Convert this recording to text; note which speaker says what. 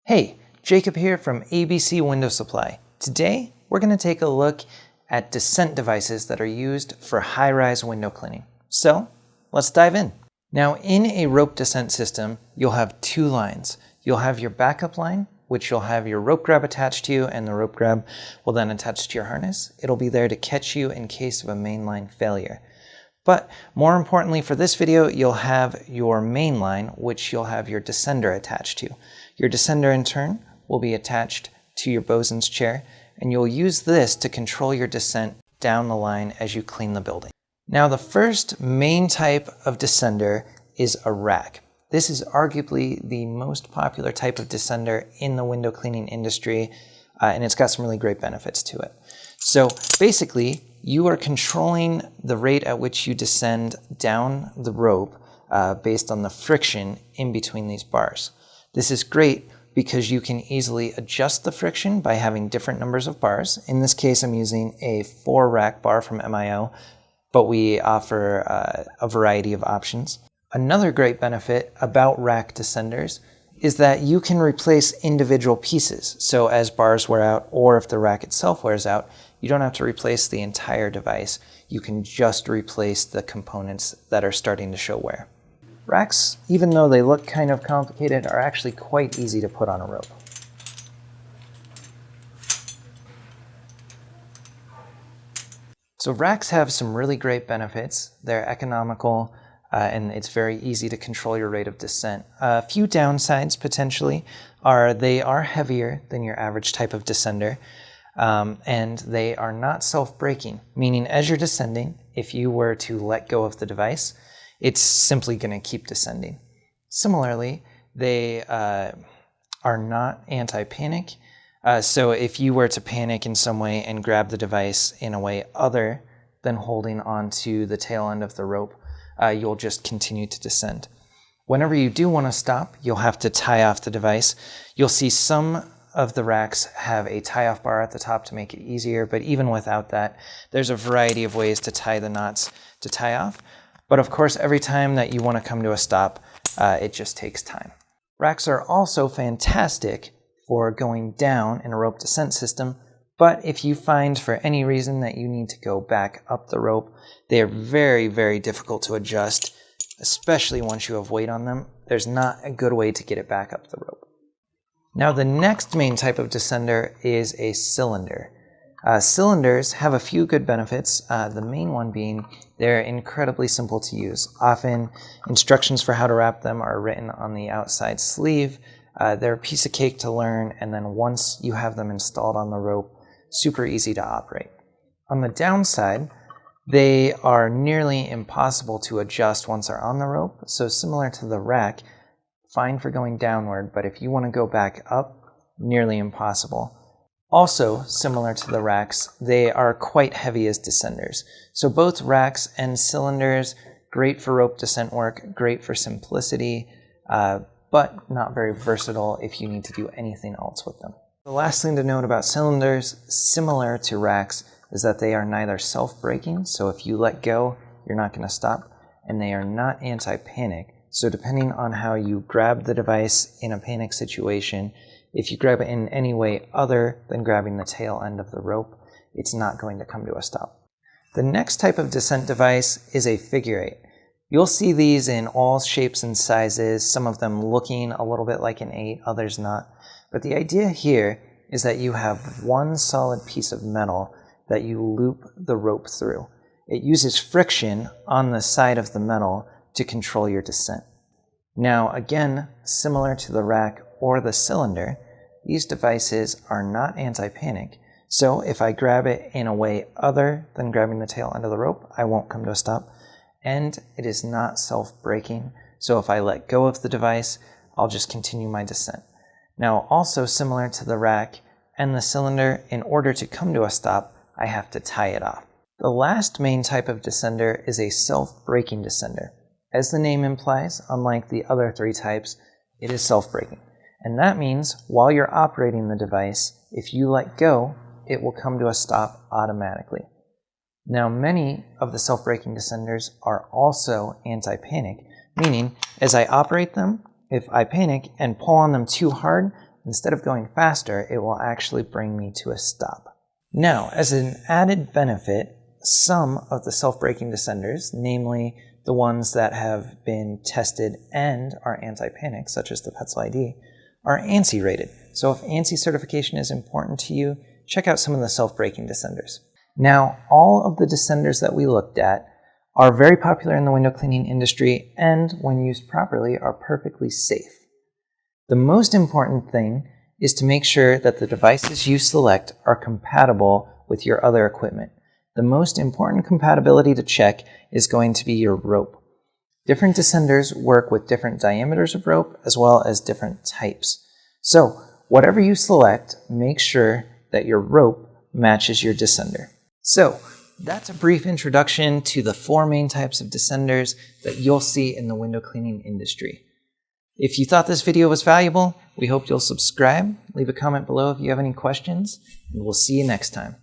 Speaker 1: Hey, Jacob here from ABC Window Supply. Today, we're going to take a look at descent devices that are used for high-rise window cleaning. So, let's dive in. Now, in a rope descent system, you'll have two lines. You'll have your backup line, which you'll have your rope grab attached to you, and the rope grab will then attach to your harness. It'll be there to catch you in case of a mainline failure. But more importantly for this video, you'll have your main line, which you'll have your descender attached to. Your descender in turn will be attached to your bosun's chair, and you'll use this to control your descent down the line as you clean the building. Now the first main type of descender is a rack. This is arguably the most popular type of descender in the window cleaning industry, and it's got some really great benefits to it. So basically, you are controlling the rate at which you descend down the rope based on the friction in between these bars. This is great because you can easily adjust the friction by having different numbers of bars. In this case, I'm using a 4-rack bar from MIO, but we offer a variety of options. Another great benefit about rack descenders is that you can replace individual pieces. So as bars wear out, or if the rack itself wears out, you don't have to replace the entire device. You can just replace the components that are starting to show wear. Racks, even though they look kind of complicated, are actually quite easy to put on a rope. So racks have some really great benefits. They're economical, and it's very easy to control your rate of descent. A few downsides potentially are they are heavier than your average type of descender, and they are not self-braking, meaning as you're descending, if you were to let go of the device, it's simply going to keep descending. Similarly, they are not anti-panic, so if you were to panic in some way and grab the device in a way other than holding onto the tail end of the rope, you'll just continue to descend. Whenever you do want to stop, you'll have to tie off the device. You'll see some of the racks have a tie-off bar at the top to make it easier, but even without that, there's a variety of ways to tie the knots to tie off. But of course, every time that you want to come to a stop, it just takes time. Racks are also fantastic for going down in a rope descent system, but if you find for any reason that you need to go back up the rope, they are very, very difficult to adjust, especially once you have weight on them. There's not a good way to get it back up the rope. Now the next main type of descender is a cylinder. Cylinders have a few good benefits, the main one being they're incredibly simple to use. Often instructions for how to wrap them are written on the outside sleeve. They're a piece of cake to learn, and then once you have them installed on the rope, super easy to operate. On the downside, they are nearly impossible to adjust once they're on the rope, so similar to the rack, fine for going downward, but if you want to go back up, nearly impossible. Also, similar to the racks, they are quite heavy as descenders. So both racks and cylinders, great for rope descent work, great for simplicity, but not very versatile if you need to do anything else with them. The last thing to note about cylinders, similar to racks, is that they are neither self-braking, so if you let go, you're not going to stop, and they are not anti-panic. So depending on how you grab the device in a panic situation, if you grab it in any way other than grabbing the tail end of the rope, it's not going to come to a stop. The next type of descent device is a figure eight. You'll see these in all shapes and sizes, some of them looking a little bit like an 8, others not. But the idea here is that you have one solid piece of metal that you loop the rope through. It uses friction on the side of the metal to control your descent. Now again, similar to the rack or the cylinder, these devices are not anti-panic. So if I grab it in a way other than grabbing the tail end of the rope, I won't come to a stop. And it is not self-braking. So if I let go of the device, I'll just continue my descent. Now also similar to the rack and the cylinder, in order to come to a stop, I have to tie it off. The last main type of descender is a self-braking descender. As the name implies, unlike the other 3 types, it is self-braking. And that means while you're operating the device, if you let go, it will come to a stop automatically. Now, many of the self-braking descenders are also anti-panic, meaning as I operate them, if I panic and pull on them too hard, instead of going faster, it will actually bring me to a stop. Now, as an added benefit, some of the self-braking descenders, namely the ones that have been tested and are anti-panic, such as the Petzl ID, are ANSI rated. So if ANSI certification is important to you, check out some of the self-braking descenders. Now, all of the descenders that we looked at are very popular in the window cleaning industry and, when used properly, are perfectly safe. The most important thing is to make sure that the devices you select are compatible with your other equipment. The most important compatibility to check is going to be your rope. Different descenders work with different diameters of rope as well as different types. So, whatever you select, make sure that your rope matches your descender. So, that's a brief introduction to the 4 main types of descenders that you'll see in the window cleaning industry. If you thought this video was valuable, we hope you'll subscribe, leave a comment below if you have any questions, and we'll see you next time.